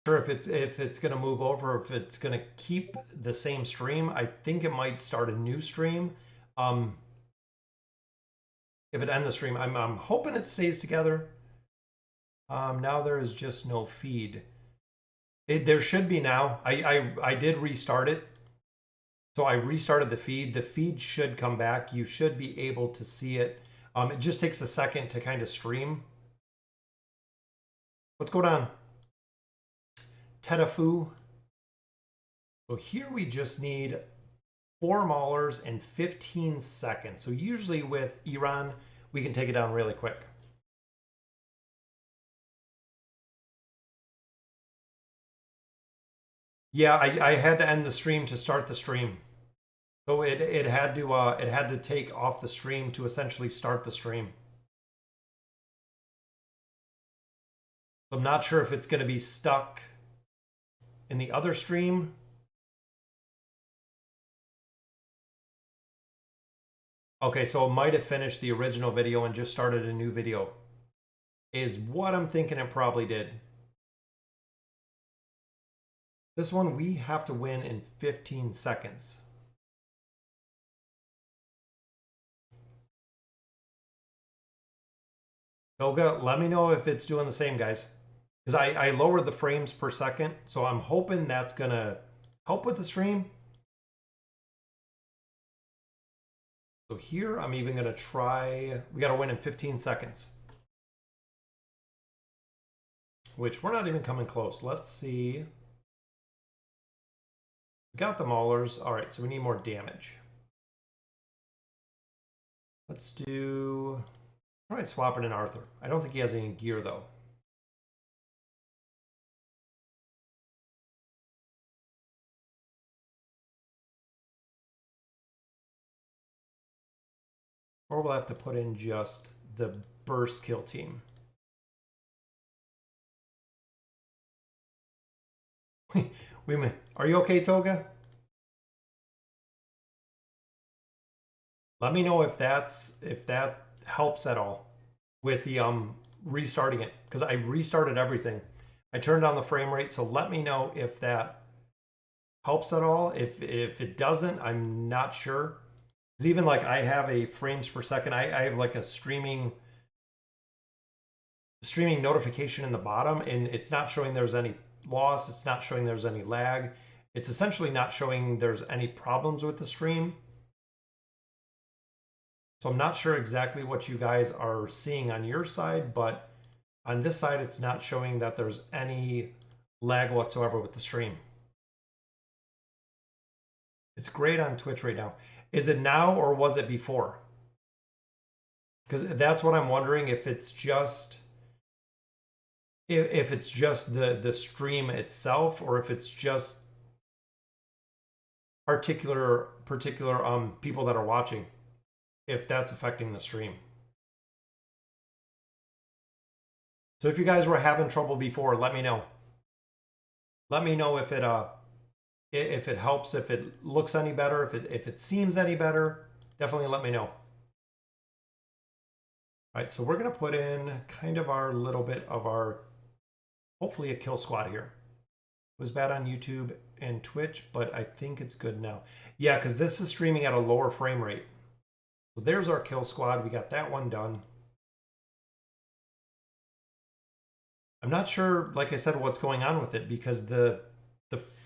Sure if it's going to move over, if it's going to keep the same stream. I think it might start a new stream. If it ends the stream, I'm hoping it stays together. Now there is just no feed. There should be now. I did restart it. So I restarted the feed. The feed should come back. You should be able to see it. It just takes a second to kind of stream. What's going on? Tedafu. So here we just need 4 maulers and 15 seconds. So usually with Iran, we can take it down really quick. Yeah, I had to end the stream to start the stream. So it had to take off the stream to essentially start the stream. So I'm not sure if it's going to be stuck in the other stream. Okay, so it might have finished the original video and just started a new video. Is what I'm thinking it probably did. This one we have to win in 15 seconds. Toga, let me know if it's doing the same, guys. Because I lowered the frames per second, so I'm hoping that's going to help with the stream. So here, I'm even going to try... We got to win in 15 seconds. Which we're not even coming close. Let's see. We got the maulers. All right, so we need more damage. Let's do... Try swapping in Arthur. I don't think he has any gear, though. Or we'll have to put in just the burst kill team. Wait a minute. Are you okay, Toga? Let me know if that helps at all with the restarting it, because I restarted everything. I turned down the frame rate, so let me know if that helps at all. If it doesn't, I'm not sure. Because even like I have a frames per second, I have like a streaming notification in the bottom, and it's not showing there's any loss. It's not showing there's any lag. It's essentially not showing there's any problems with the stream. So I'm not sure exactly what you guys are seeing on your side, but on this side, it's not showing that there's any lag whatsoever with the stream. It's great on Twitch right now. Is it now or was it before? Because that's what I'm wondering, if it's just the stream itself, or if it's just particular people that are watching, if that's affecting the stream. So if you guys were having trouble before, let me know. Let me know if it helps, if it looks any better, if it seems any better. Definitely let me know. All right, so we're gonna put in kind of our little bit of our, hopefully a kill squad here. It was bad on YouTube and Twitch, but I think it's good now. Yeah, because this is streaming at a lower frame rate. So there's our kill squad. We got that one done. I'm not sure, like I said, what's going on with it, because the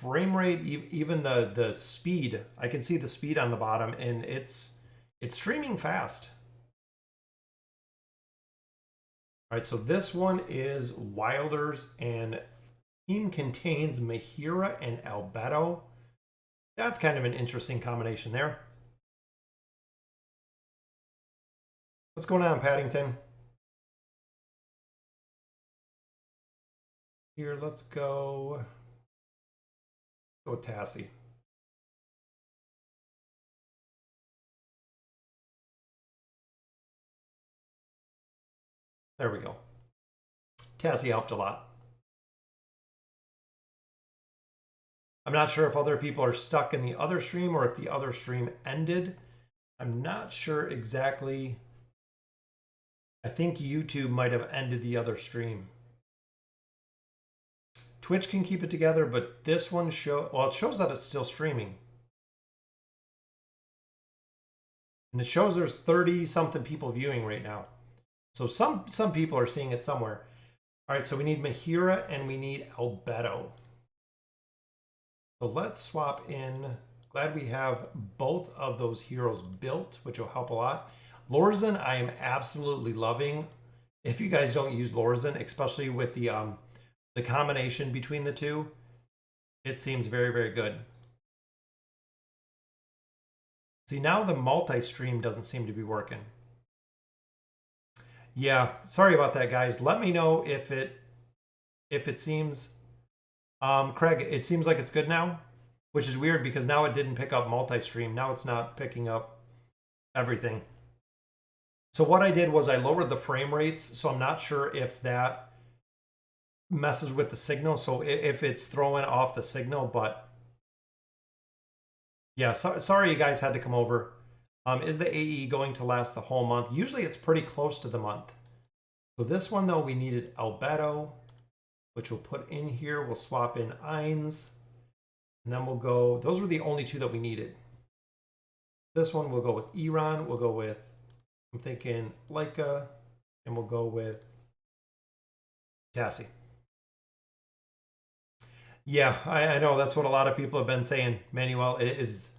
frame rate, even the speed, I can see the speed on the bottom, and it's streaming fast. All right, so this one is Wilders, and team contains Mahira and Albedo. That's kind of an interesting combination there. What's going on, Paddington? Here, let's go Tassie. There we go. Tassie helped a lot. I'm not sure if other people are stuck in the other stream or if the other stream ended. I'm not sure exactly. I think YouTube might have ended the other stream. Twitch can keep it together, but this one it shows that it's still streaming. And it shows there's 30 something people viewing right now. So some people are seeing it somewhere. All right, so we need Mahira and we need Albedo. So let's swap in. Glad we have both of those heroes built, which will help a lot. Lorzen, I am absolutely loving. If you guys don't use Lorzen, especially with the combination between the two, it seems very, very good. See, now the multi-stream doesn't seem to be working. Yeah, sorry about that, guys. Let me know if it seems... Craig, it seems like it's good now, which is weird because now it didn't pick up multi-stream. Now it's not picking up everything. So what I did was I lowered the frame rates, so I'm not sure if that messes with the signal. So if it's throwing off the signal, but yeah, sorry you guys had to come over. Is the AE going to last the whole month? Usually it's pretty close to the month. So this one though, we needed Albedo, which we'll put in here. We'll swap in Ainz, and then we'll go, those were the only two that we needed. This one we'll go with Iran, we'll go with, I'm thinking Leica, and we'll go with Cassie. Yeah, I know that's what a lot of people have been saying. Manuel, it is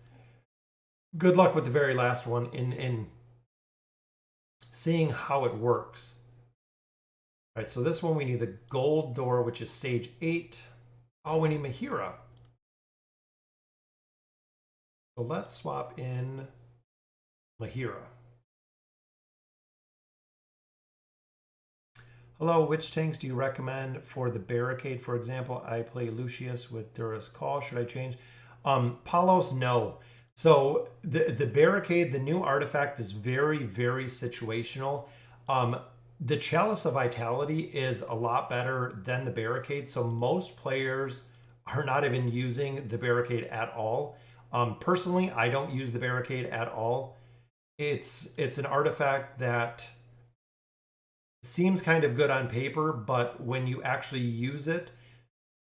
good luck with the very last one in seeing how it works. All right, so this one we need the gold door, which is stage 8. Oh, we need Mahira. So let's swap in Mahira. Hello, which tanks do you recommend for the barricade? For example, I play Lucius with Durus Call. Should I change? Palos, no. So the barricade, the new artifact is very, very situational. The Chalice of Vitality is a lot better than the barricade. So most players are not even using the barricade at all. Personally, I don't use the barricade at all. It's an artifact that seems kind of good on paper, but when you actually use it,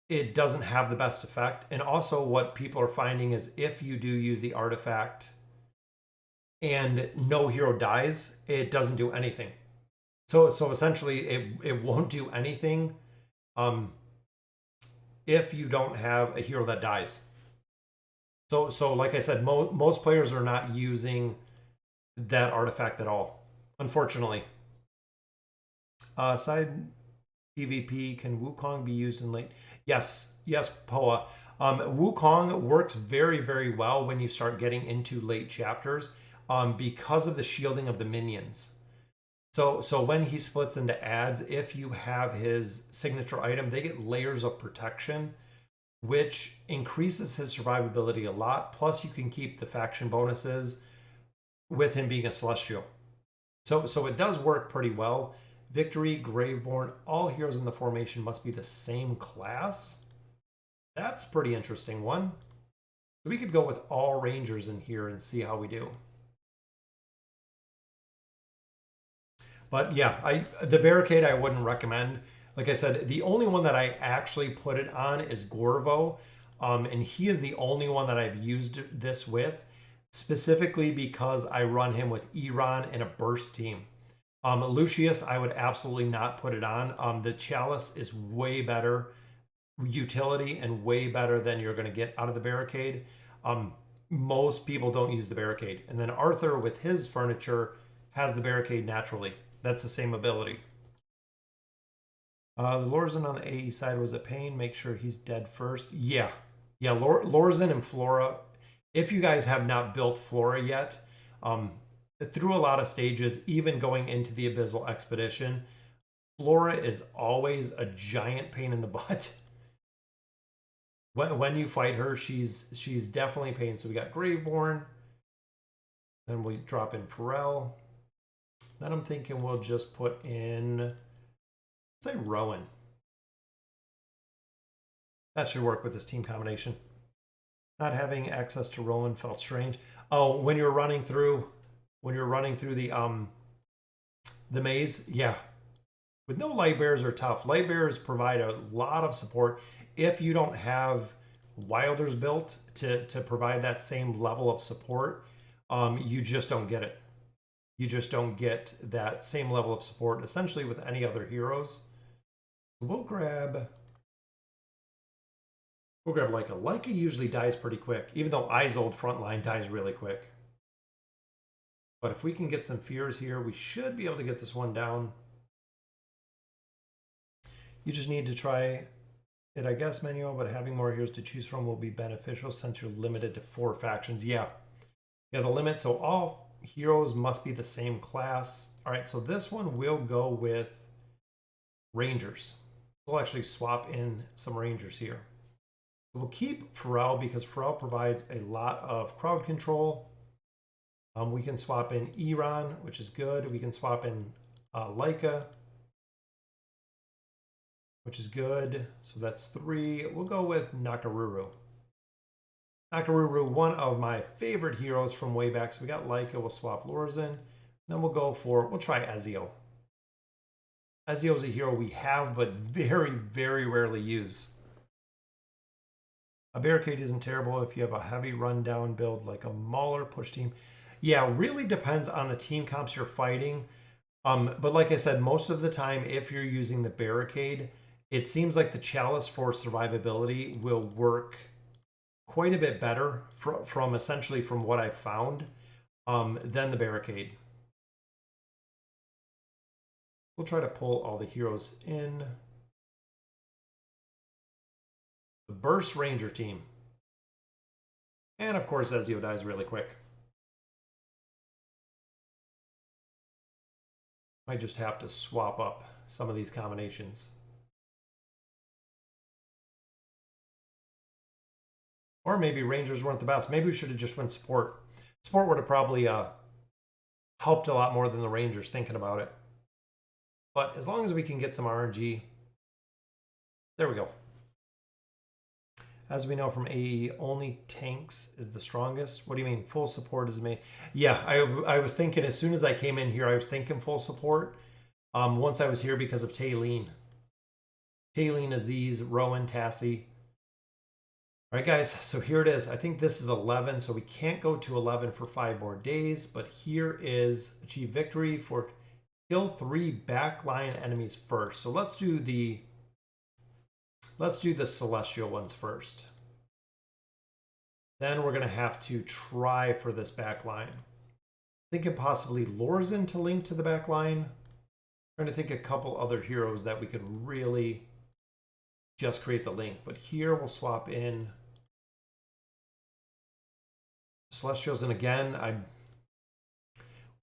it doesn't have the best effect. And also what people are finding is if you do use the artifact and no hero dies, it doesn't do anything. So essentially it won't do anything if you don't have a hero that dies. So like I said, most players are not using that artifact at all, unfortunately. Side PvP, can Wukong be used in late? Yes, Poa. Wukong works very, very well when you start getting into late chapters because of the shielding of the minions. So when he splits into ads, if you have his signature item, they get layers of protection, which increases his survivability a lot. Plus, you can keep the faction bonuses with him being a Celestial. So it does work pretty well. Victory, Graveborn, all heroes in the formation must be the same class. That's a pretty interesting one. So we could go with all Rangers in here and see how we do. But yeah, the barricade I wouldn't recommend. Like I said, the only one that I actually put it on is Gorvo. And he is the only one that I've used this with, specifically because I run him with Iran in a burst team. Lucius, I would absolutely not put it on. The Chalice is way better utility and way better than you're going to get out of the barricade. Most people don't use the barricade. And then Arthur with his furniture has the barricade naturally. That's the same ability. The Lorzen on the AE side was a pain. Make sure he's dead first. Yeah. Lorzen and Flora. If you guys have not built Flora yet, through a lot of stages, even going into the Abyssal Expedition, Flora is always a giant pain in the butt. When you fight her, she's definitely a pain. So we got Graveborn. Then we drop in Pharrell. Then I'm thinking we'll just put in, let's say Rowan. That should work with this team combination. Not having access to Rowan felt strange. Oh, when you're running through the maze, yeah. With no light bearers are tough. Light bearers provide a lot of support. if you don't have Wilders built to provide that same level of support, you just don't get it. You just don't get that same level of support essentially with any other heroes. So we'll grab Leica. Leica usually dies pretty quick, even though Isolde frontline dies really quick. But if we can get some fears here, we should be able to get this one down. You just need to try it, I guess, Manuel, but having more heroes to choose from will be beneficial since you're limited to 4 factions. Yeah, the limit. So all heroes must be the same class. All right, so this one will go with Rangers. We'll actually swap in some Rangers here. We'll keep Pharrell because Pharrell provides a lot of crowd control. We can swap in Iran, which is good. We can swap in Leica, which is good. So that's 3. We'll go with Nakaruru. Nakaruru, one of my favorite heroes from way back. So we got Leica, we'll swap Lorzen. Then we'll try Ezio. Ezio is a hero we have, but very, very rarely use. A barricade isn't terrible if you have a heavy rundown build like a Mauler push team. Yeah, really depends on the team comps you're fighting. But like I said, most of the time, if you're using the barricade, it seems like the Chalice for survivability will work quite a bit better from what I've found than the barricade. We'll try to pull all the heroes in. The Burst Ranger team. And of course, Ezio dies really quick. Might just have to swap up some of these combinations. Or maybe Rangers weren't the best. Maybe we should have just went support. Support would have probably helped a lot more than the Rangers thinking about it. But as long as we can get some RNG, there we go. As we know from AE, only tanks is the strongest. What do you mean? Full support is me? Yeah, I was thinking as soon as I came in here, I was thinking full support. Once I was here because of Taylene, Aziz, Rowan, Tassie. All right, guys, so here it is. I think this is 11, so we can't go to 11 for 5 more days. But here is achieve victory for kill 3 backline enemies first. So let's do the celestial ones first. Then we're going to have to try for this back line. Thinking possibly Lorzen to link to the back line. Trying to think a couple other heroes that we could really just create the link. But here we'll swap in Celestials. And again, I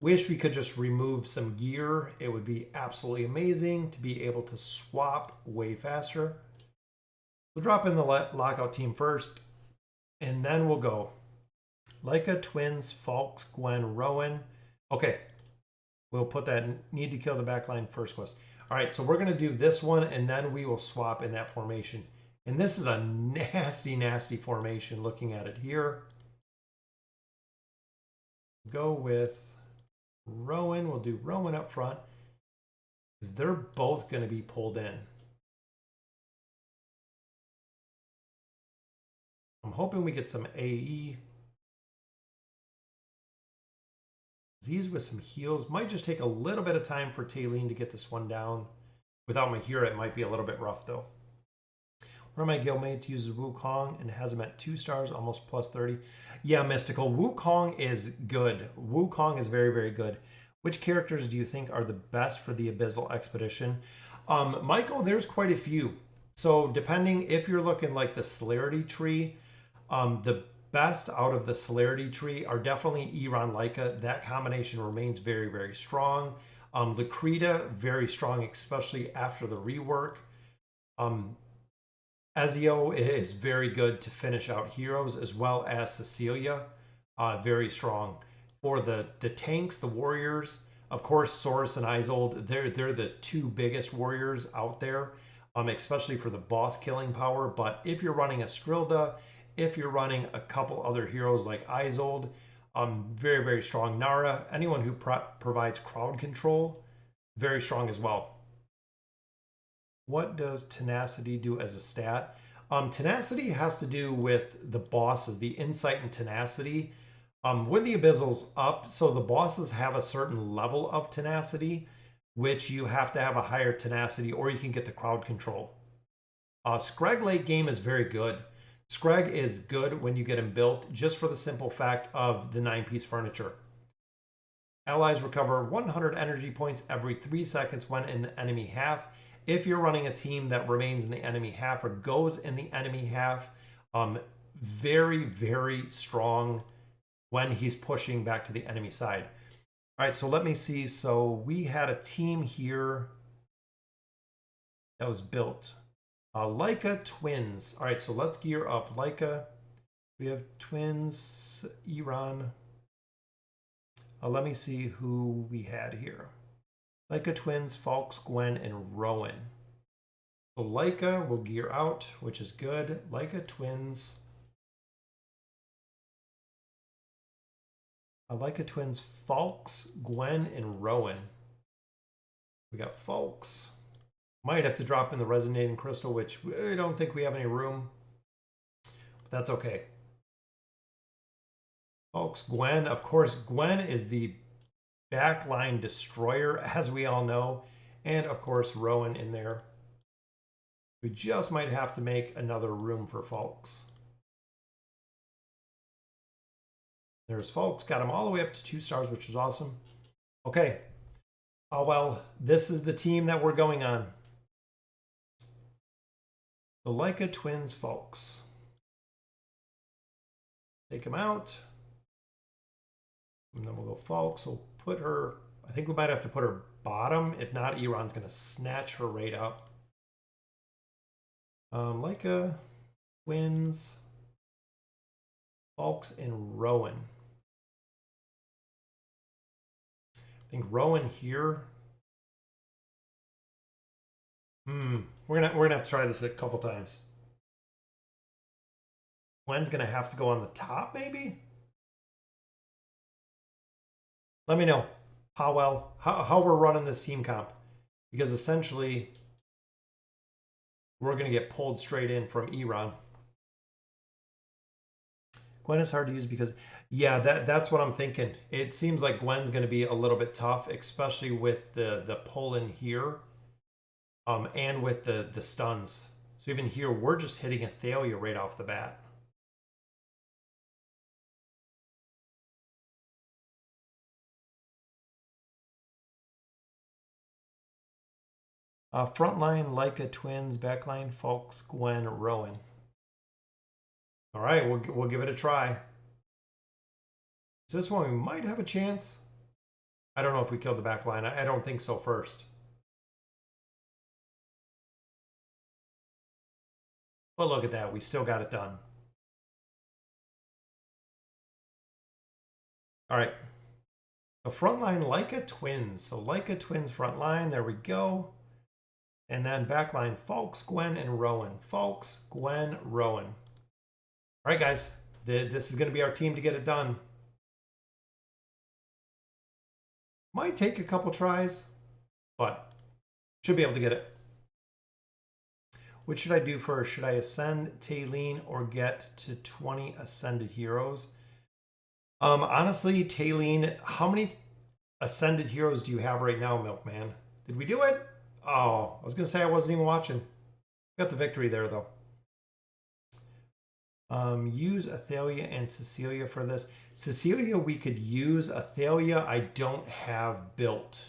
wish we could just remove some gear. It would be absolutely amazing to be able to swap way faster. We'll drop in the lockout team first, and then we'll go Leica, Twins, Falks, Gwen, Rowan. Okay, we'll put that need to kill the backline first quest. All right, so we're going to do this one, and then we will swap in that formation. And this is a nasty, nasty formation looking at it here. Go with Rowan. We'll do Rowan up front because they're both going to be pulled in. I'm hoping we get some AE. Z's with some heals. Might just take a little bit of time for Taylene to get this one down. Without my hero, it might be a little bit rough though. One of my guildmates uses Wukong and has him at 2 stars, almost plus 30. Yeah, Mystical. Wukong is good. Wukong is very, very good. Which characters do you think are the best for the Abyssal Expedition? Michael, there's quite a few. So depending if you're looking like the celerity tree, the best out of the celerity tree are definitely Iran Leica. That combination remains very, very strong. Lakrita, very strong, especially after the rework. Ezio is very good to finish out heroes, as well as Cecilia, very strong. For the tanks, the warriors, of course, Saurus and Isolde, they're the 2 biggest warriors out there, especially for the boss killing power. But if you're running a Strilda, if you're running a couple other heroes like Isolde, very, very strong. Nara, anyone who provides crowd control, very strong as well. What does tenacity do as a stat? Tenacity has to do with the bosses, the insight and tenacity. When the Abyssal's up, so the bosses have a certain level of tenacity, which you have to have a higher tenacity or you can get the crowd control. Scrag late game is very good. Scrag is good when you get him built, just for the simple fact of the 9-piece furniture. Allies recover 100 energy points every 3 seconds when in the enemy half. If you're running a team that remains in the enemy half or goes in the enemy half, very, very strong when he's pushing back to the enemy side. All right, so let me see. So we had a team here that was built. Leica twins. All right, so let's gear up. Leica. We have twins, Iran. Let me see who we had here. Leica twins, Falks, Gwen, and Rowan. So Leica will gear out, which is good. Leica twins. Leica twins, Falks, Gwen, and Rowan. We got Falks. Might have to drop in the resonating crystal, which I don't think we have any room. But that's okay. Falks, Gwen. Of course, Gwen is the backline destroyer, as we all know. And of course, Rowan in there. We just might have to make another room for Falks. There's Falks. Got him all the way up to 2 stars, which is awesome. Okay. Oh, well, this is the team that we're going on. The Leica twins, Falks. Take him out. And then we'll go Falks. We'll put her, I think we might have to put her bottom. If not, Iran's going to snatch her right up. Leica twins, Falks, and Rowan. I think Rowan here. We're gonna have to try this a couple times. Gwen's gonna have to go on the top, maybe. Let me know how we're running this team comp, because essentially we're gonna get pulled straight in from Iran. Gwen is hard to use because, yeah, that's what I'm thinking. It seems like Gwen's going to be a little bit tough, especially with the pull in here, and with the stuns. So even here, we're just hitting Athalia right off the bat. Frontline, Leica twins, backline, Falks, Gwen, Rowan. All right, we'll give it a try. So this one we might have a chance. I don't know if we killed the back line. I don't think so first. But look at that. We still got it done. All right. So frontline, Leica twins. So Leica twins frontline. There we go. And then backline, Falks, Gwen, and Rowan. Falks, Gwen, Rowan. All right, guys. This is going to be our team to get it done. Might take a couple tries, but should be able to get it. What should I do first? Should I ascend Taylene or get to 20 ascended heroes? Honestly, Taylene, how many ascended heroes do you have right now, Milkman? Did we do it? Oh, I was going to say I wasn't even watching. Got the victory there, though. Use Athalia and Cecilia for this. Cecilia, we could use. Athalia, I don't have built.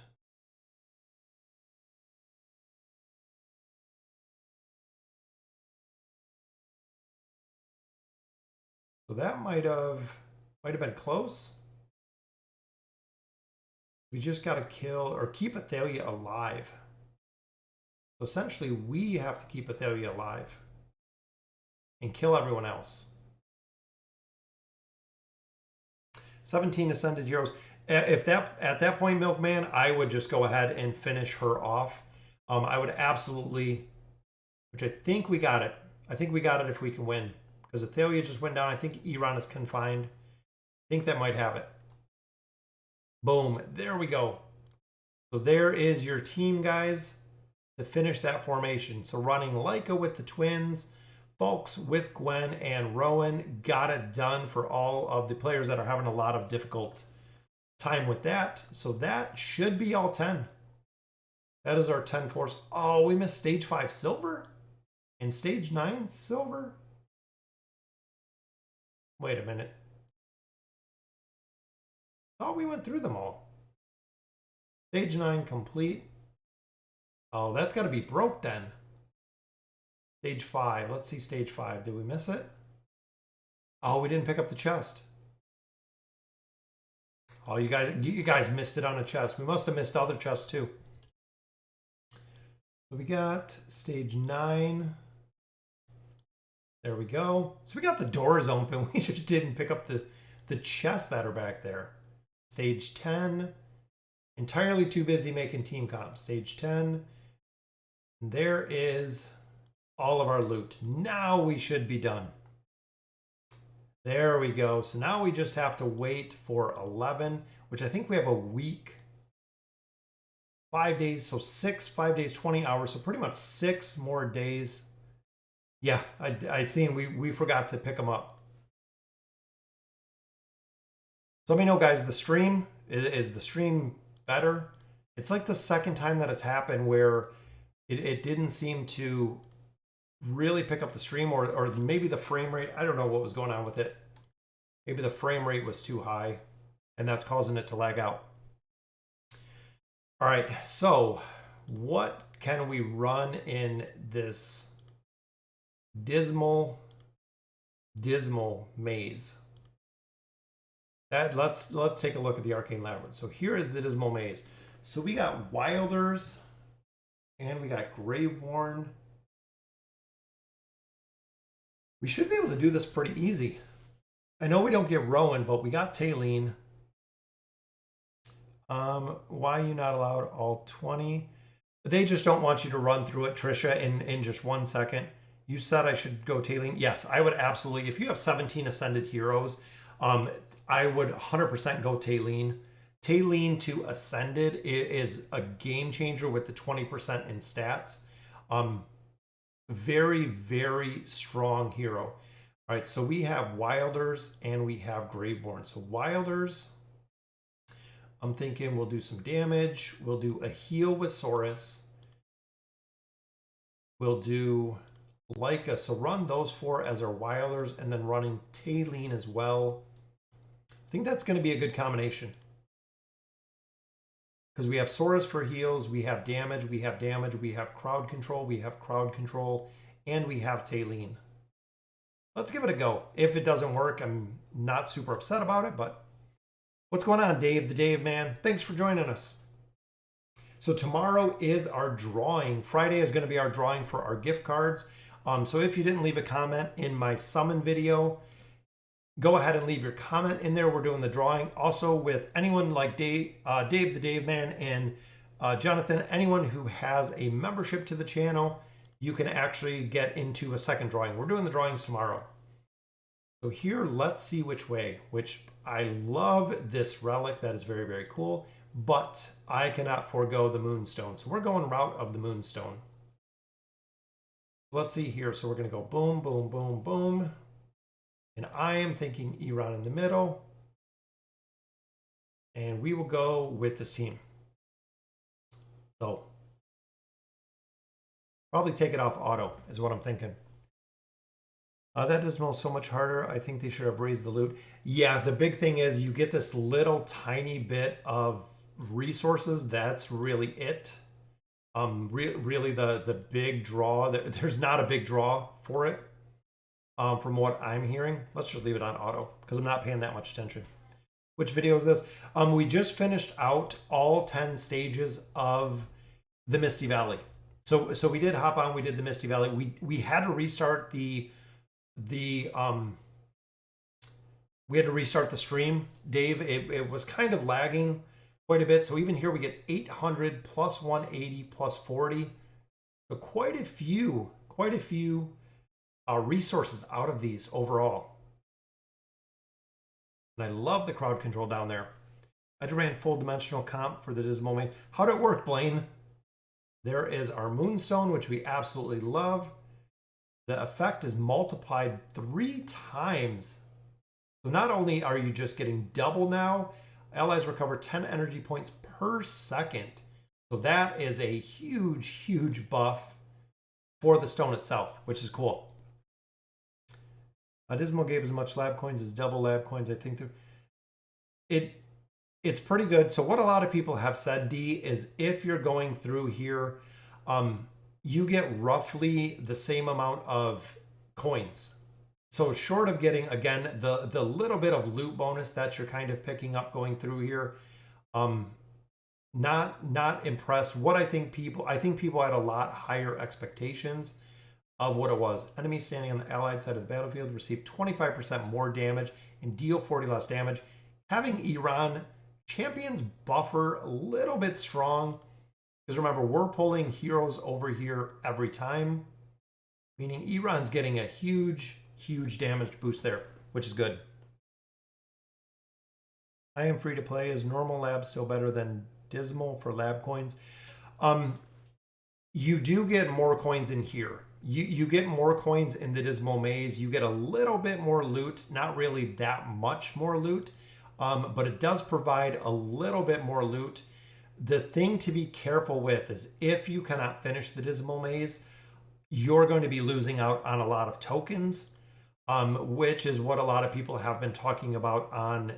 So that might have been close. We just got to kill or keep Athalia alive. So essentially, we have to keep Athalia alive and kill everyone else. 17 ascended heroes. If that at that point, Milkman, I would just go ahead and finish her off. I would absolutely, which I think we got it. I think we got it if we can win. Because Athalia just went down. I think Iran is confined. I think that might have it. Boom. There we go. So there is your team, guys, to finish that formation. So running Leica with the twins, folks with Gwen and Rowan. Got it done for all of the players that are having a lot of difficult time with that. So that should be all 10. That is our 10 floors. Oh, we missed stage 5 silver and stage 9 silver. Wait a minute. Oh, we went through them all. Stage 9 complete. Oh, that's got to be broke then. Stage 5. Let's see stage 5. Did we miss it? Oh, we didn't pick up the chest. Oh, you guys missed it on a chest. We must have missed other chests too. So we got stage 9. There we go. So we got the doors open. We just didn't pick up the chests that are back there. Stage 10. Entirely too busy making team comp. Stage 10. There is all of our loot. Now we should be done. There we go. So now we just have to wait for 11, which I think we have a week. 5 days, so 5 days, 20 hours. So pretty much 6 more days. Yeah, I seen we forgot to pick them up. So let me know, guys, the stream, is the stream better? It's like the second time that it's happened where it didn't seem to really pick up the stream, or maybe the frame rate. I don't know what was going on with it. Maybe the frame rate was too high and that's causing it to lag out. All right, so what can we run in this dismal maze? Let's take a look at the Arcane Labyrinth. So here is the Dismal Maze. So we got Wilders and we got Graveworn. We should be able to do this pretty easy. I know we don't get Rowan, but we got Taylene. Why are you not allowed all 20? They just don't want you to run through it, Trisha, in just 1 second. You said I should go Taylene. Yes, I would absolutely. If you have 17 Ascended Heroes, I would 100% go Taylene. Taylene to Ascended is a game changer with the 20% in stats. Very, very strong hero. All right, so we have Wilders and we have Graveborn. So Wilders, I'm thinking we'll do some damage. We'll do a heal with Saurus. We'll do Leica. So run those 4 as our Wilders and then running Taylene as well. I think that's going to be a good combination. Because we have Saurus for heals, we have damage, we have crowd control, and we have Taylene. Let's give it a go. If it doesn't work, I'm not super upset about it, but what's going on, Dave the Dave Man? Thanks for joining us. So tomorrow is our drawing. Friday is going to be our drawing for our gift cards. So if you didn't leave a comment in my summon video, go ahead and leave your comment in there. We're doing the drawing. Also with anyone like Dave the Dave Man and Jonathan, anyone who has a membership to the channel, you can actually get into a second drawing. We're doing the drawings tomorrow. So here, let's see which way, which I love this relic. That is very, very cool, but I cannot forego the Moonstone. So we're going route of the Moonstone. Let's see here. So we're going to go boom, boom, boom, boom. And I am thinking Iran in the middle. And we will go with this team. So probably take it off auto is what I'm thinking. That is so much harder. I think they should have raised the loot. Yeah, the big thing is you get this little tiny bit of resources. That's really it. Really the big draw. There's not a big draw for it. From what I'm hearing. Let's just leave it on auto because I'm not paying that much attention. Which video is this? We just finished out all 10 stages of the Misty Valley. So we did hop on, we did the Misty Valley. We had to restart the stream, Dave. It was kind of lagging quite a bit. So even here we get 800 plus 180 plus 40. So quite a few resources out of these overall. And I love the crowd control down there. I just ran full dimensional comp for the Dismal Maze. How'd it work, Blaine? There is our Moonstone, which we absolutely love. the effect is multiplied 3 times. So not only are you just getting double now, allies recover 10 energy points per second. So that is a huge, huge buff for the stone itself, which is cool. Dismal gave as much lab coins as double lab coins. I think it's pretty good. So what a lot of people have said, D, is if you're going through here, you get roughly the same amount of coins. So short of getting, again, the little bit of loot bonus that you're kind of picking up going through here, not impressed. What I think people had a lot higher expectations of what it was. Enemies standing on the allied side of the battlefield receive 25% more damage and deal 40 less damage. Having Iran champions buffer a little bit strong, because remember, we're pulling heroes over here every time, meaning Iran's getting a huge, huge damage boost there, which is good. I am free to play. Is normal lab still better than Dismal for lab coins? You do get more coins in here. You get more coins in the Dismal Maze. You get a little bit more loot, not really that much more loot, but it does provide a little bit more loot. The thing to be careful with is if you cannot finish the Dismal Maze, you're going to be losing out on a lot of tokens, which is what a lot of people have been talking about on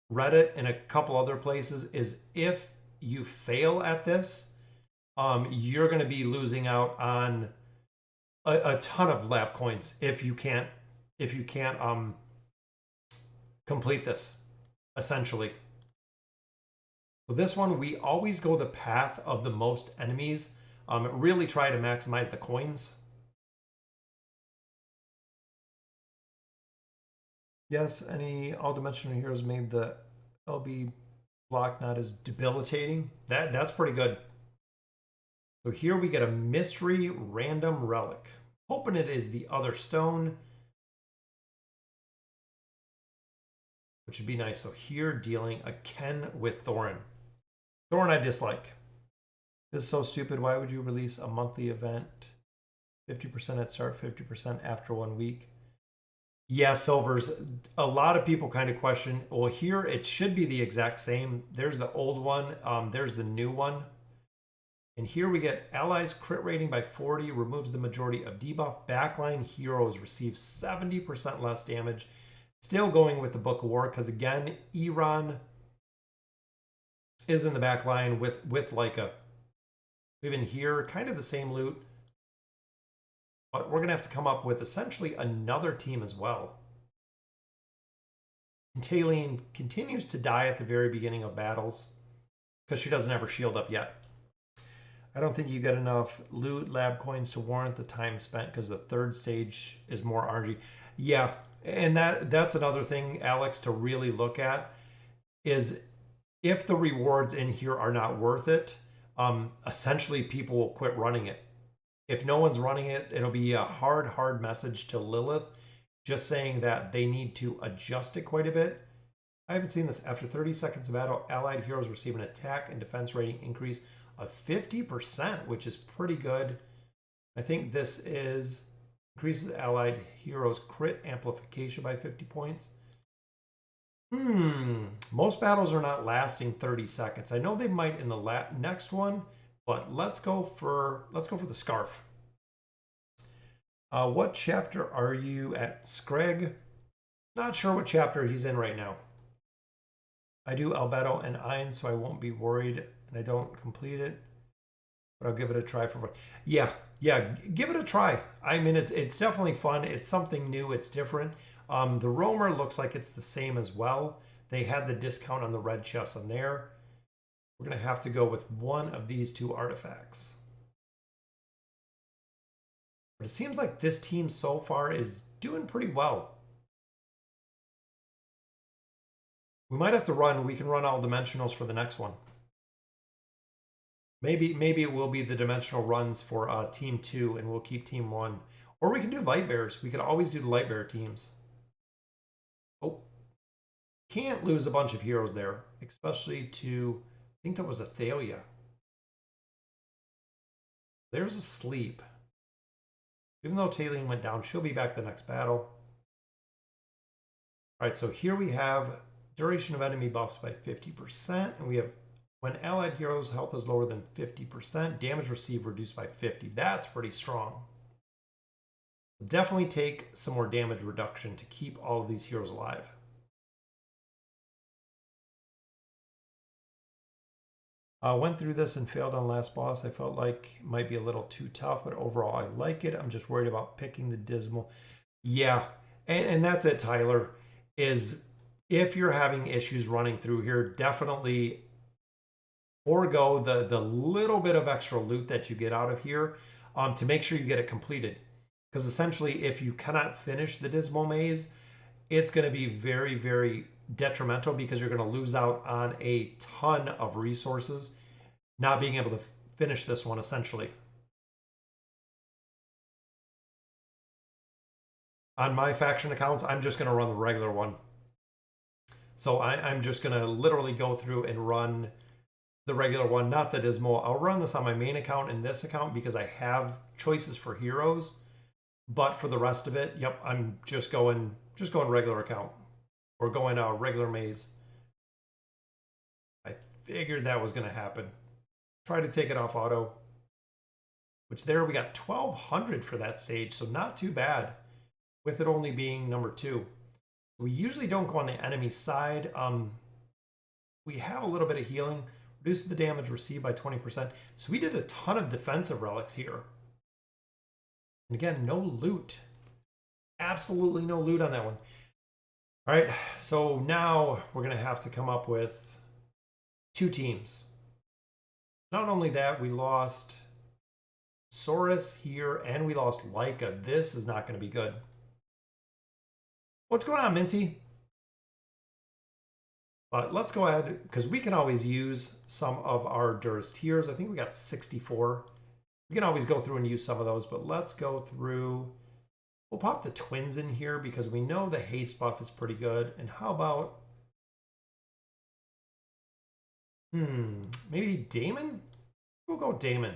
Reddit and a couple other places, is if you fail at this, you're going to be losing out on a ton of lab coins if you can't complete this, essentially. So this one, we always go the path of the most enemies. Really try to maximize the coins. Yes, any all-dimensional heroes made the LB block not as debilitating. That's pretty good. So here we get a mystery random relic. Hoping it is the other stone, which would be nice. So here dealing a Ken with Thorin. Thorin I dislike. This is so stupid. Why would you release a monthly event? 50% at start, 50% after 1 week. Yeah, Silvers. A lot of people kind of question, well, here it should be the exact same. There's the old one. There's the new one. And here we get allies crit rating by 40, removes the majority of debuff. Backline heroes receive 70% less damage. Still going with the Book of War, because again, Iran is in the backline with Leica. Even here, kind of the same loot. But we're going to have to come up with essentially another team as well. Taline continues to die at the very beginning of battles because she doesn't have her shield up yet. I don't think you get enough loot lab coins to warrant the time spent because the third stage is more RNG. Yeah, and that's another thing, Alex, to really look at is if the rewards in here are not worth it, essentially people will quit running it. If no one's running it, it'll be a hard message to Lilith, just saying that they need to adjust it quite a bit. I haven't seen this. After 30 seconds of battle, allied heroes receive an attack and defense rating increase of 50%, which is pretty good. I think this is increases allied heroes crit amplification by 50 points. Most battles are not lasting 30 seconds. I know they might in the next one, but let's go for the scarf. What chapter are you at, Screg? Not sure what chapter he's in right now. I do Albedo and Ein, so I won't be worried, and I don't complete it, but I'll give it a try for fun. Yeah, give it a try. I mean, it's definitely fun. It's something new. It's different. The Roamer looks like it's the same as well. They had the discount on the red chest on there. We're going to have to go with one of these two artifacts. But it seems like this team so far is doing pretty well. We might have to we can run all dimensionals for the next one. Maybe it will be the dimensional runs for team 2 and we'll keep team 1. Or we can do light bearers. We could always do the light bearer teams. Oh, can't lose a bunch of heroes there, especially to, I think that was a Thalia. There's a sleep. Even though Taylene went down, she'll be back the next battle. All right, so here we have duration of enemy buffs by 50%, and we have when allied heroes' health is lower than 50%, damage received reduced by 50. That's pretty strong. Definitely take some more damage reduction to keep all of these heroes alive. Went through this and failed on last boss. I felt like it might be a little too tough, but overall I like it. I'm just worried about picking the Dismal. Yeah, and that's it, Tyler, is if you're having issues running through here, definitely forego the little bit of extra loot that you get out of here to make sure you get it completed. Because essentially, if you cannot finish the Dismal Maze, it's going to be very, very detrimental because you're going to lose out on a ton of resources not being able to finish this one, essentially. On my faction accounts, I'm just going to run the regular one. So I'm just going to literally go through and run the regular one, not the Dismal. I'll run this on my main account and this account because I have choices for heroes. But for the rest of it, yep, I'm just going regular account or going regular maze. I figured that was going to happen. Try to take it off auto, which there we got 1200 for that stage, so not too bad with it only being number 2. We usually don't go on the enemy side. We have a little bit of healing, reduce the damage received by 20%. So we did a ton of defensive relics here. And again, no loot. Absolutely no loot on that one. All right, so now we're going to have to come up with 2 teams. Not only that, we lost Saurus here, and we lost Leica. This is not going to be good. What's going on, Minty? But let's go ahead, because we can always use some of our Durst tiers. I think we got 64. We can always go through and use some of those, but let's go through. We'll pop the twins in here because we know the haste buff is pretty good. And how about, maybe Damon? We'll go Damon.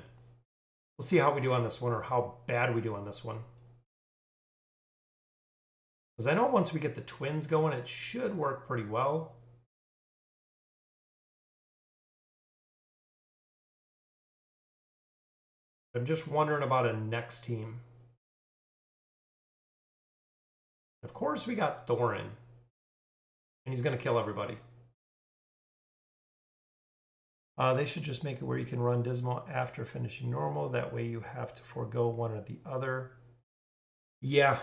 We'll see how we do on this one or how bad we do on this one. Because I know once we get the twins going, it should work pretty well. I'm just wondering about a next team. Of course, we got Thorin. And he's going to kill everybody. They should just make it where you can run Dismal after finishing normal. That way you have to forego one or the other. Yeah,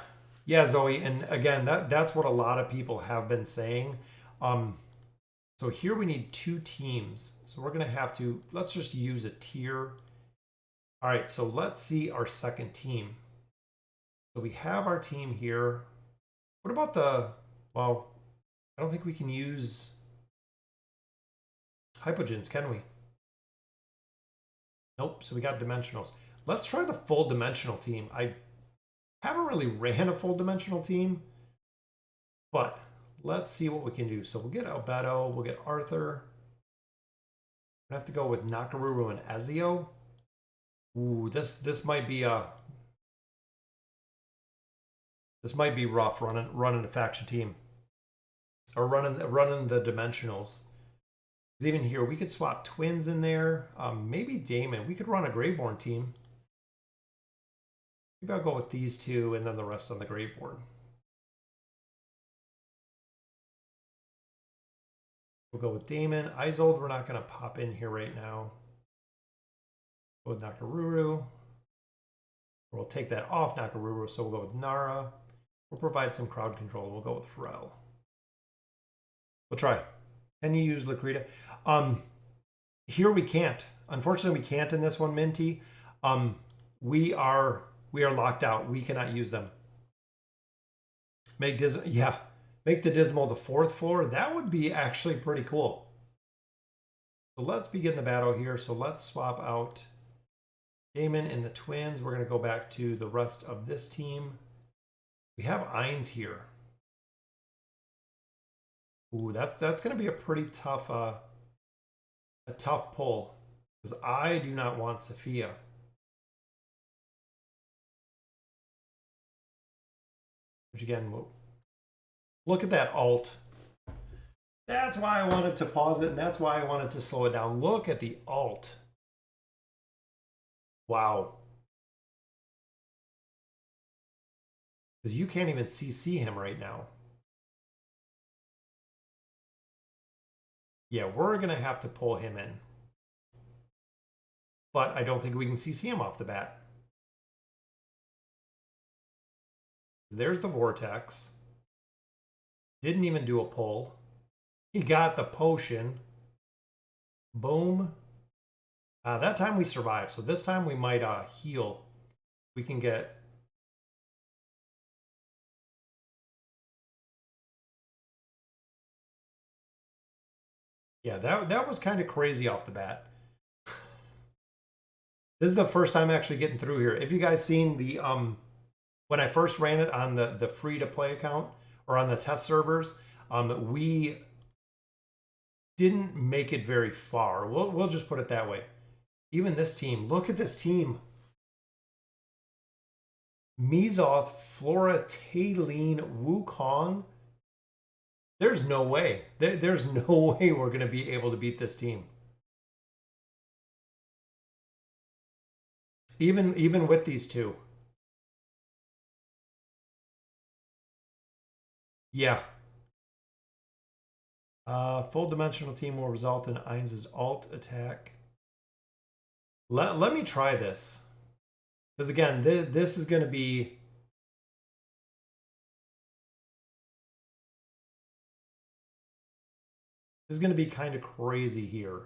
Zoe. And again, that's what a lot of people have been saying. So here we need 2 teams. So we're going to have to, let's just use a tier. All right, so let's see our second team. So we have our team here. What about well, I don't think we can use hypogens, can we? Nope, so we got dimensionals. Let's try the full dimensional team. I haven't really ran a full dimensional team, but let's see what we can do. So we'll get Albedo, we'll get Arthur. I have to go with Nakaruru and Ezio. Ooh, this might be rough running a faction team or running the dimensionals. Even here we could swap twins in there. Maybe Damon. We could run a Graveborn team. Maybe I'll go with these 2 and then the rest on the Graveborn. We'll go with Damon. Isolde, we're not going to pop in here right now. Go with Nakaruru. We'll take that off Nakaruru, so we'll go with Nara. We'll provide some crowd control. We'll go with Pharrell. We'll try. Can you use Lakrita? Here we can't. Unfortunately, we can't in this one, Minty. We are locked out. We cannot use them. Make the Dismal the 4th floor. That would be actually pretty cool. So let's begin the battle here. So let's swap out Damon and the twins. We're going to go back to the rest of this team. We have Ainz here. Ooh, that's going to be a pretty tough, tough pull because I do not want Sophia. Which again, look at that alt. That's why I wanted to pause it, and that's why I wanted to slow it down. Look at the alt. Wow. Because you can't even CC him right now. Yeah, we're going to have to pull him in. But I don't think we can CC him off the bat. There's the vortex. Didn't even do a pull. He got the potion. Boom. That time we survived. So this time we might heal. We can get... Yeah, that was kind of crazy off the bat. This is the first time actually getting through here. If you guys seen the when I first ran it on the free to play account or on the test servers, we didn't make it very far. We'll just put it that way. Even this team, look at this team. Mizoth, Flora, Tailene, Wukong. There's no way. There's no way we're going to be able to beat this team. Even with these two. Yeah. Full dimensional team will result in Ainz' alt attack. Let me try this. Because again, this is going to be... This is going to be kind of crazy here.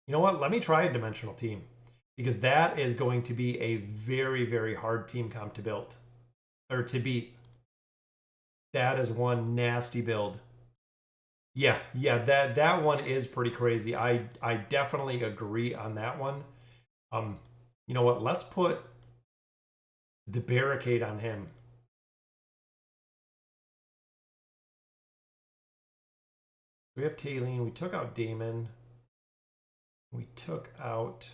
You know what? Let me try a dimensional team. Because that is going to be a very, very hard team comp to build. Or to beat. That is one nasty build. Yeah, that one is pretty crazy. I definitely agree on that one. You know what? Let's put the barricade on him. We have Tailene. We took out Damon. We took out...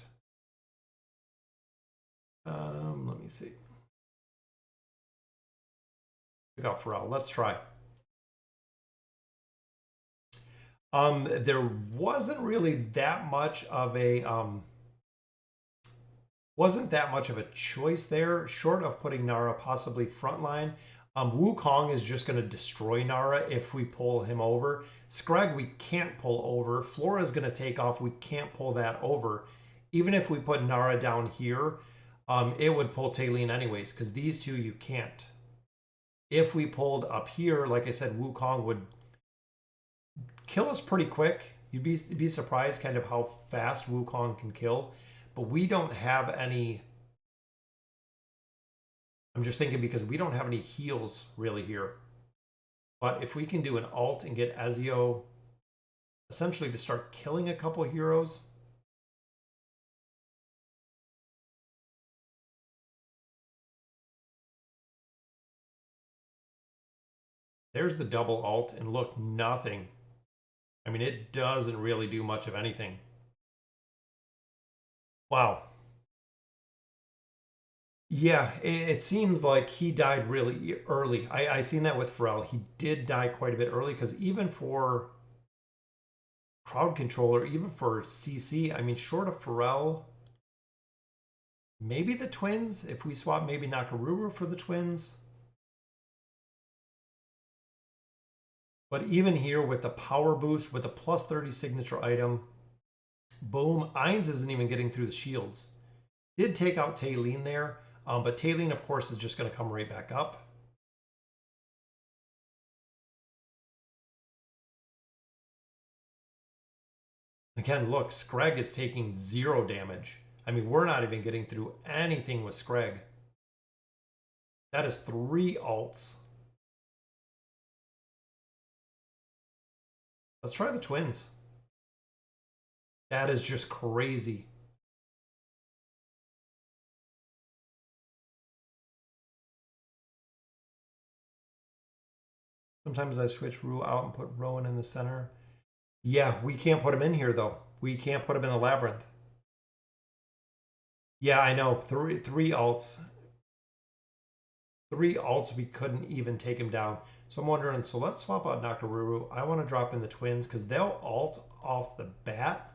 let me see. Took out Pharrell. Let's try. There wasn't really that much of a... wasn't that much of a choice there, short of putting Nara possibly frontline. Wukong is just going to destroy Nara if we pull him over. Scrag we can't pull over. Flora is going to take off. We can't pull that over. Even if we put Nara down here, it would pull Tailene anyways, because these two you can't. If we pulled up here, like I said, Wukong would kill us pretty quick. You'd be surprised kind of how fast Wukong can kill. But we don't have any... I'm just thinking because we don't have any heals really here. But if we can do an alt and get Ezio essentially to start killing a couple heroes... There's the double alt, and look, nothing. I mean, it doesn't really do much of anything. Wow. Yeah, it seems like he died really early. I seen that with Pharrell. He did die quite a bit early, because even for crowd controller, even for CC, I mean, short of Pharrell, maybe the twins, if we swap maybe Nakaruru for the twins. But even here with the power boost, with the plus 30 signature item, boom, Ainz isn't even getting through the shields. Did take out Tailene there, but Tailene, of course, is just going to come right back up. Again, look, Screg is taking 0 damage. I mean, we're not even getting through anything with Screg. That is 3 alts. Let's try the twins. That is just crazy. Sometimes I switch Rue out and put Rowan in the center. Yeah, we can't put him in here, though. We can't put him in the labyrinth. Yeah, I know. Three alts. 3 alts, we couldn't even take him down. So I'm wondering, so let's swap out Nakaruru. I want to drop in the twins because they'll alt off the bat.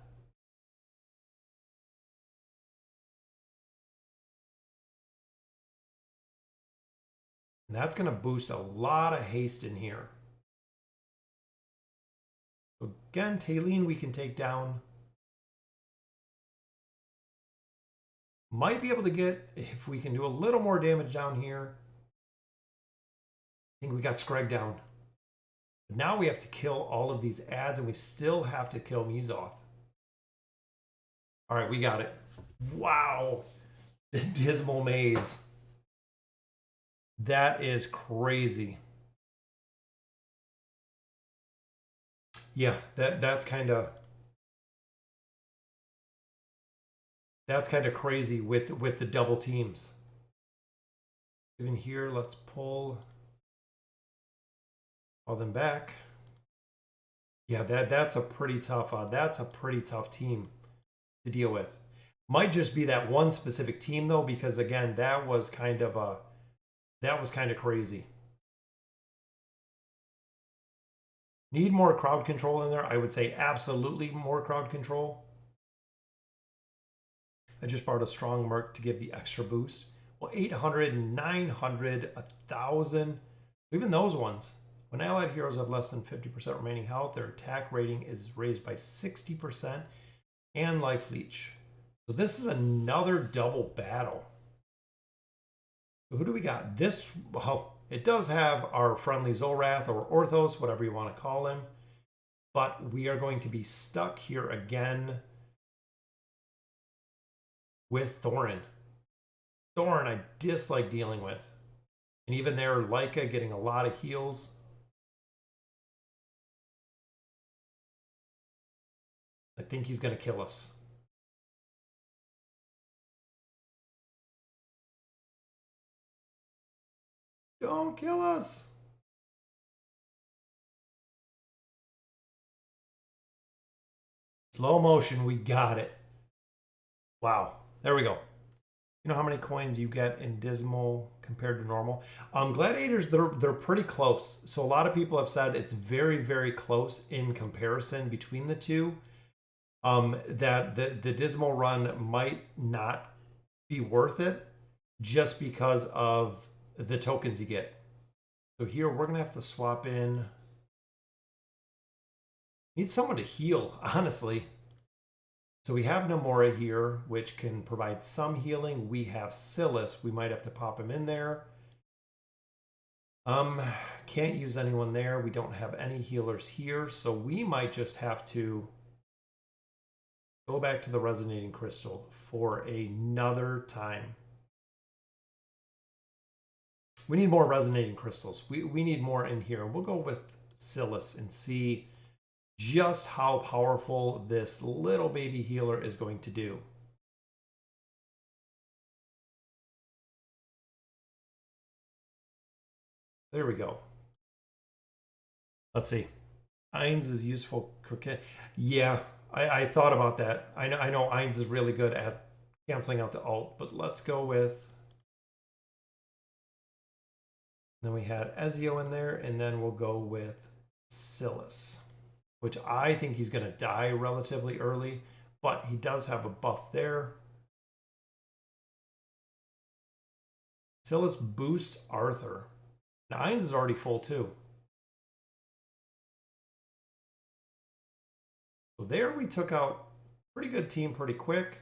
And that's going to boost a lot of haste in here. So again, Taylene we can take down. Might be able to get, if we can do a little more damage down here. I think we got Screg down. But now we have to kill all of these ads, and we still have to kill Mizoth. All right, we got it. Wow. The Dismal Maze. That is crazy. Yeah, that's kind of crazy with the double teams. Even here, let's pull all them back. Yeah, that's a pretty tough team to deal with. Might just be that one specific team though, because again, that was kind of crazy. Need more crowd control in there. I would say absolutely more crowd control. I just brought a strong Merc to give the extra boost. Well, 800, 900, 1,000. Even those ones. When allied heroes have less than 50% remaining health, their attack rating is raised by 60% and life leech. So this is another double battle. Who do we got? This, well, it does have our friendly Zolrath or Orthos, whatever you want to call him. But we are going to be stuck here again with Thorin. Thorin, I dislike dealing with. And even there, Leica getting a lot of heals. I think he's going to kill us. Don't kill us. Slow motion, we got it. Wow, there we go. You know how many coins you get in Dismal compared to normal? Gladiators, they're pretty close. So a lot of people have said it's very, very close in comparison between the two. That the Dismal run might not be worth it just because of the tokens you get. So here we're gonna have to swap in. Need someone to heal, honestly. So we have Namora here, which can provide some healing. We have Silas. We might have to pop him in there. Can't use anyone there. We don't have any healers here, so we might just have to go back to the Resonating Crystal for another time. We need more Resonating Crystals. We need more in here. We'll go with Silas and see just how powerful this little baby healer is going to do. There we go. Let's see. Ainz is useful. Yeah, I thought about that. I know Ainz is really good at canceling out the alt, but let's go with... Then we had Ezio in there, and then we'll go with Silas, which I think he's going to die relatively early, but he does have a buff there. Silas boosts Arthur. Now, Ainz is already full too. So there we took out pretty good team pretty quick.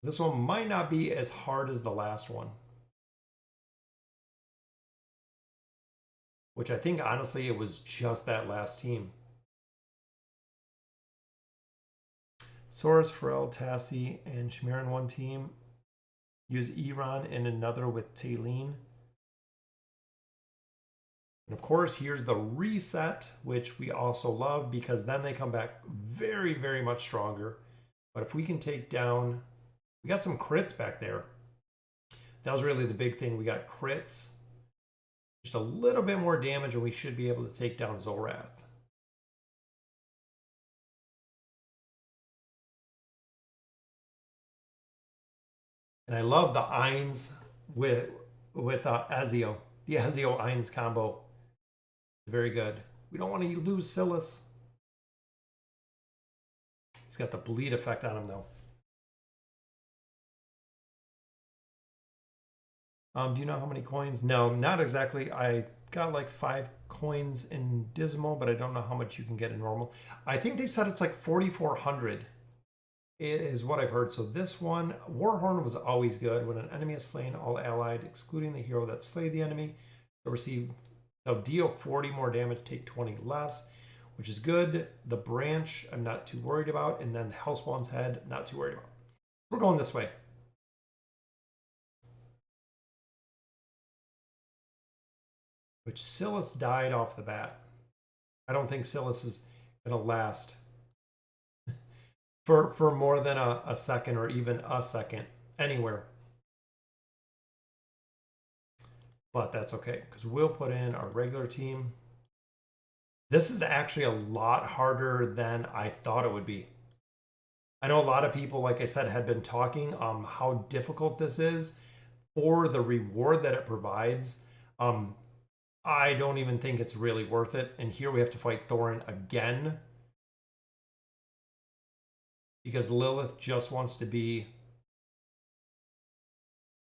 This one might not be as hard as the last one. Which I think, honestly, it was just that last team. Soros, Pharrell, Tassi, and Shamir in one team. Use Iran in another with Taylene. And of course, here's the reset, which we also love because then they come back very, very much stronger. But if we can take down... We got some crits back there. That was really the big thing. We got crits. Just a little bit more damage and we should be able to take down Zolrath. And I love the Eins with Ezio. The Ezio Eins combo. Very good. We don't want to lose Silas. He's got the bleed effect on him, though. Do you know how many coins? No, not exactly. I got like 5 coins in Dismal, but I don't know how much you can get in normal. I think they said it's like 4,400 is what I've heard. So this one, Warhorn was always good. When an enemy is slain, all allied, excluding the hero that slayed the enemy, will receive, they'll deal 40 more damage, take 20 less, which is good. The branch, I'm not too worried about. And then Hellspawn's head, not too worried about. We're going this way. Which Silas died off the bat. I don't think Silas is going to last for more than a second or even a second anywhere. But that's okay, because we'll put in our regular team. This is actually a lot harder than I thought it would be. I know a lot of people, like I said, had been talking how difficult this is for the reward that it provides. I don't even think it's really worth it. And here we have to fight Thorin again, because Lilith just wants to be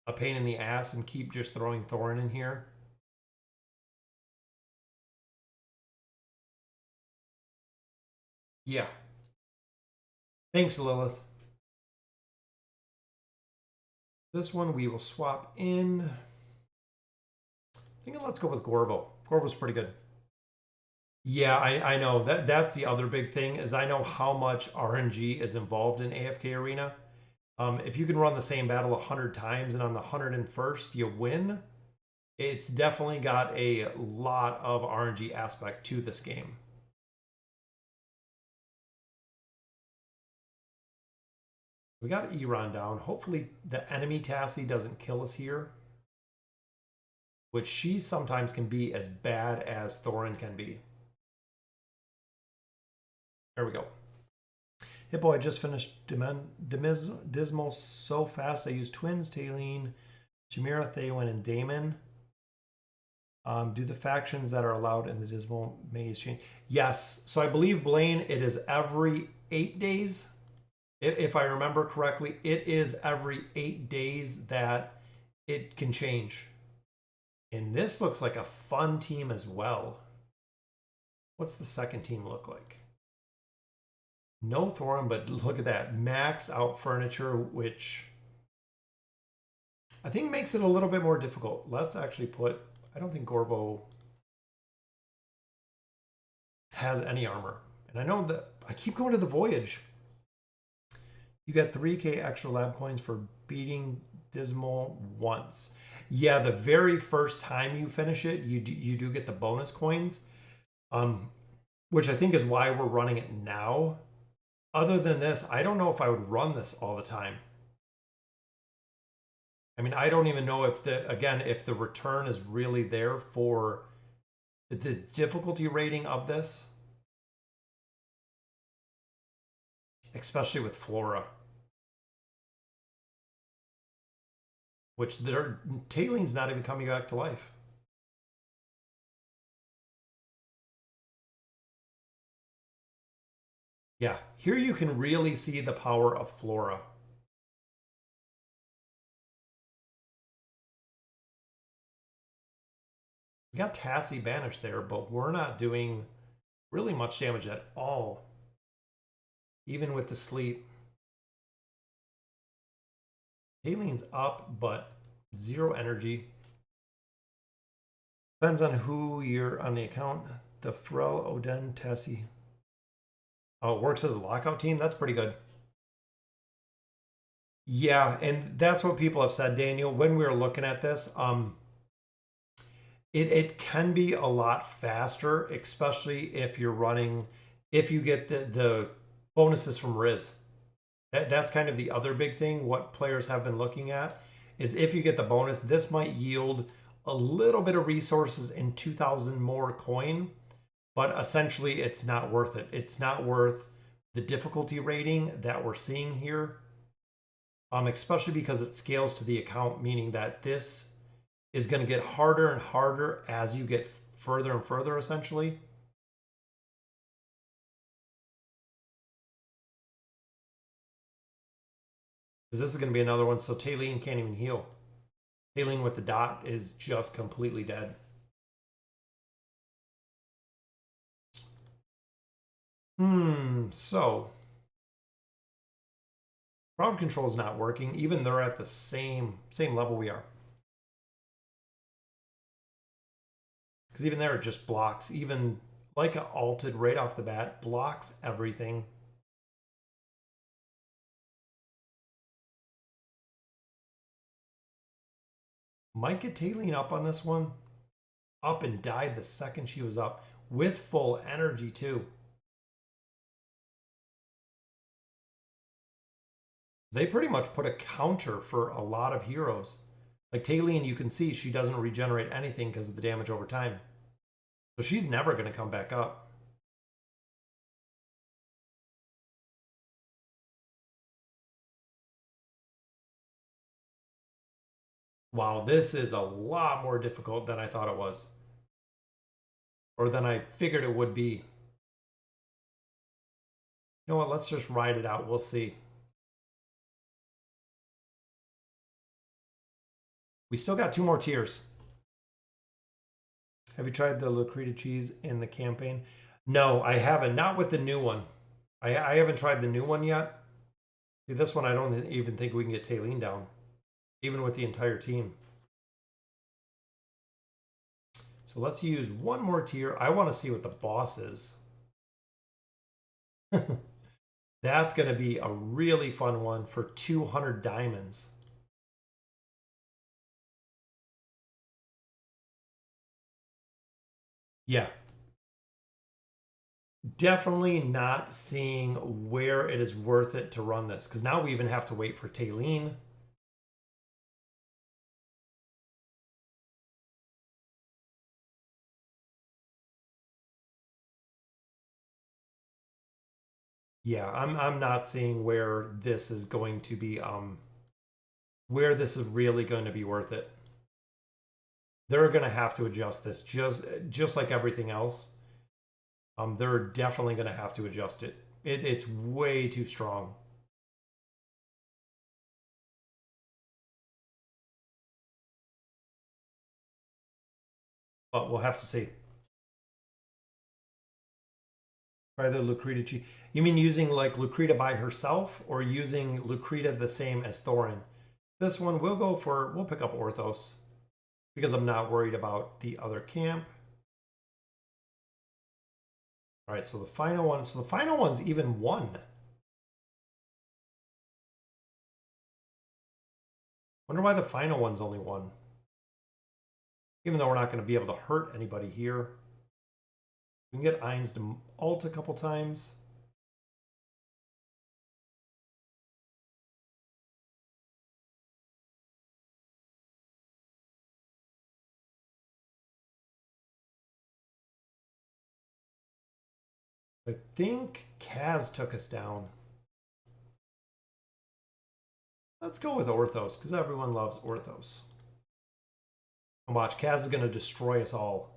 a pain in the ass and keep just throwing Thorin in here. Yeah. Thanks, Lilith. This one we will swap in. I think let's go with Gorvo. Gorvo's pretty good. Yeah, I know. That's the other big thing, is I know how much RNG is involved in AFK Arena. If you can run the same battle 100 times and on the 101st you win, it's definitely got a lot of RNG aspect to this game. We got Eron down. Hopefully the enemy Tassie doesn't kill us here, which she sometimes can be as bad as Thorin can be. There we go. Hippo, I just finished Dismal so fast. I used Twins, Talene, Chimera, Theowen, and Daemon. Do the factions that are allowed in the Dismal Maze change? Yes. So I believe, Blaine, it is every 8 days. If I remember correctly, it is every 8 days that it can change. And this looks like a fun team as well. What's the second team look like? No Thorin, but look at that. Max out furniture, which I think makes it a little bit more difficult. Let's actually put, I don't think Gorvo has any armor. And I know that I keep going to the Voyage. You get 3K extra lab coins for beating Dismal once. Yeah, the very first time you finish it, you do get the bonus coins, which I think is why we're running it now. Other than this, I don't know if I would run this all the time. I mean, I don't even know if if the return is really there for the difficulty rating of this, especially with Flora. Which Talene's not even coming back to life. Yeah, here you can really see the power of Flora. We got Tassie banished there, but we're not doing really much damage at all, even with the sleep. Talene's up, but 0 energy. Depends on who you're on the account. The Pharrell, Oden, Tassie. Oh, it works as a lockout team? That's pretty good. Yeah, and that's what people have said, Daniel, when we were looking at this. It can be a lot faster, especially if you're running, if you get the bonuses from Riz. That's kind of the other big thing. What players have been looking at is if you get the bonus, this might yield a little bit of resources and 2,000 more coin, but essentially it's not worth it. It's not worth the difficulty rating that we're seeing here. especially because it scales to the account, meaning that this is going to get harder and harder as you get further and further, essentially. Because this is going to be another one, so Taylene can't even heal. Taylene with the dot is just completely dead. So crowd control is not working. Even they're at the same level we are. Because even there it just blocks. Even like a alted right off the bat, blocks everything. Might get Taylene up on this one. Up and died the second she was up with full energy too. They pretty much put a counter for a lot of heroes. Like Taylene, you can see she doesn't regenerate anything because of the damage over time. So she's never going to come back up. Wow, this is a lot more difficult than I thought it was. Or than I figured it would be. You know what? Let's just ride it out. We'll see. We still got 2 more tiers. Have you tried the Lucreta cheese in the campaign? No, I haven't. Not with the new one. I haven't tried the new one yet. See, this one I don't even think we can get Taylene down. Even with the entire team. So let's use one more tier. I want to see what the boss is. That's going to be a really fun one for 200 diamonds. Yeah. Definitely not seeing where it is worth it to run this, because now we even have to wait for Taylene. Yeah, I'm not seeing where this is going to be where this is really going to be worth it. They're going to have to adjust this just like everything else. They're definitely going to have to adjust it. It's way too strong. But we'll have to see. Try the Lucreta cheese. You mean using like Lucreta by herself or using Lucreta the same as Thorin? This one we'll pick up Orthos because I'm not worried about the other camp. All right, so the final one. So the final one's even 1. Wonder why the final one's only 1. Even though we're not going to be able to hurt anybody here. We can get Ainz to ult a couple times. I think Kaz took us down. Let's go with Orthos, because everyone loves Orthos. And watch, Kaz is going to destroy us all.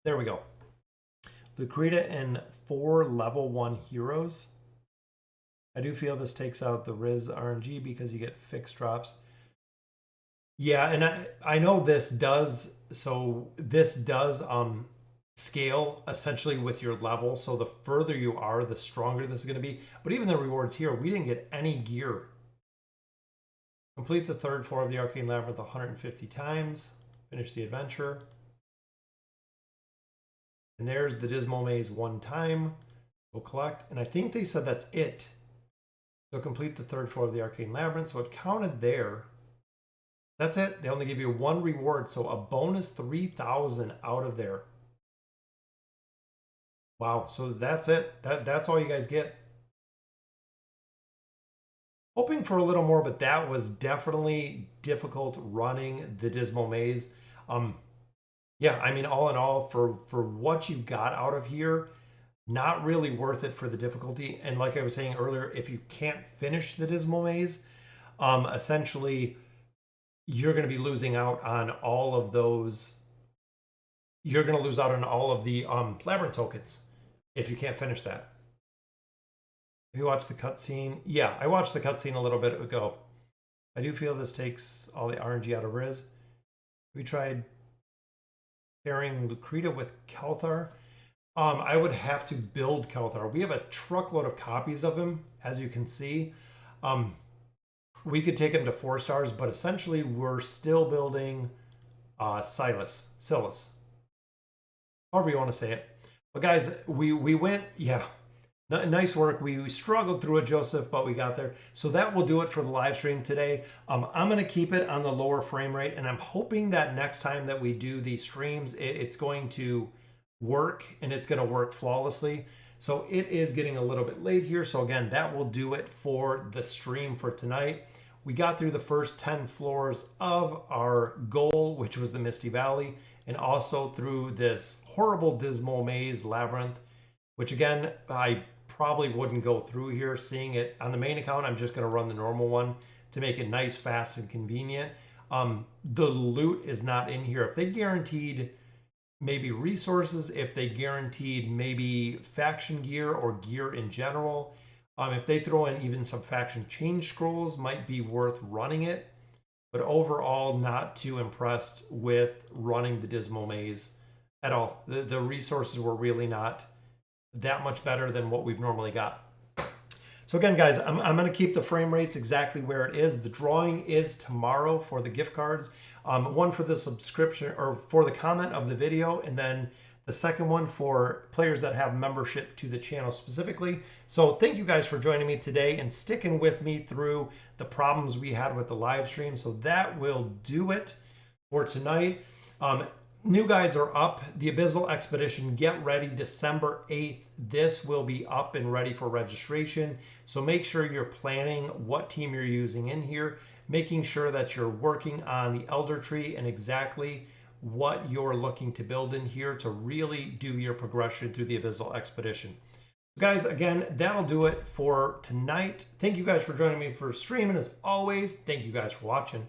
There we go. Lucreta and 4 level 1 heroes. I do feel this takes out the Riz RNG because you get fixed drops. Yeah, and I know this does, so this does scale essentially with your level. So the further you are, the stronger this is going to be. But even the rewards here, we didn't get any gear. Complete the 3rd floor of the Arcane Labyrinth 150 times. Finish the adventure. And there's the Dismal Maze 1 time. We'll collect. And I think they said that's it. So complete the 3rd floor of the Arcane Labyrinth. So it counted there. That's it. They only give you 1 reward. So a bonus 3,000 out of there. Wow. So that's it. That's all you guys get. Hoping for a little more, but that was definitely difficult running the Dismal Maze. Yeah, I mean, all in all, for what you got out of here, Not really worth it for the difficulty. And like I was saying earlier, if you can't finish the Dismal Maze, essentially you're going to be losing out on all of those. You're going to lose out on all of the labyrinth tokens if you can't finish that. Have you watched the cutscene? Yeah, I watched the cutscene a little bit ago. I do feel this takes all the RNG out of Riz. We tried pairing Lucreta with Kelthar. I would have to build Kelthar. We have a truckload of copies of him, as you can see. We could take him to 4 stars, but essentially we're still building Silas, however you want to say it. But guys, we went, yeah, nice work. We struggled through it, Joseph, but we got there. So that will do it for the live stream today. I'm going to keep it on the lower frame rate, and I'm hoping that next time that we do these streams, it's going to work and it's going to work flawlessly. So it is getting a little bit late here. So again, that will do it for the stream for tonight. We got through the first 10 floors of our goal, which was the Misty Valley, and also through this horrible Dismal Maze labyrinth, which again, I probably wouldn't go through here. Seeing it on the main account, I'm just going to run the normal one to make it nice, fast, and convenient. The loot is not in here. If they guaranteed maybe resources, if they guaranteed maybe faction gear or gear in general, if they throw in even some faction change scrolls, might be worth running it. But overall, not too impressed with running the Dismal Maze at all. The resources were really not that much better than what we've normally got. So again, guys, I'm going to keep the frame rates exactly where it is. The drawing is tomorrow for the gift cards. One for the subscription or for the comment of the video, and then the second one for players that have membership to the channel specifically. So thank you guys for joining me today and sticking with me through the problems we had with the live stream. So that will do it for tonight. New guides are up. The Abyssal Expedition, get ready, December 8th. This will be up and ready for registration. So make sure you're planning what team you're using in here, making sure that you're working on the Elder Tree and exactly what you're looking to build in here to really do your progression through the Abyssal Expedition. Guys, again, that'll do it for tonight. Thank you guys for joining me for stream, and as always, thank you guys for watching.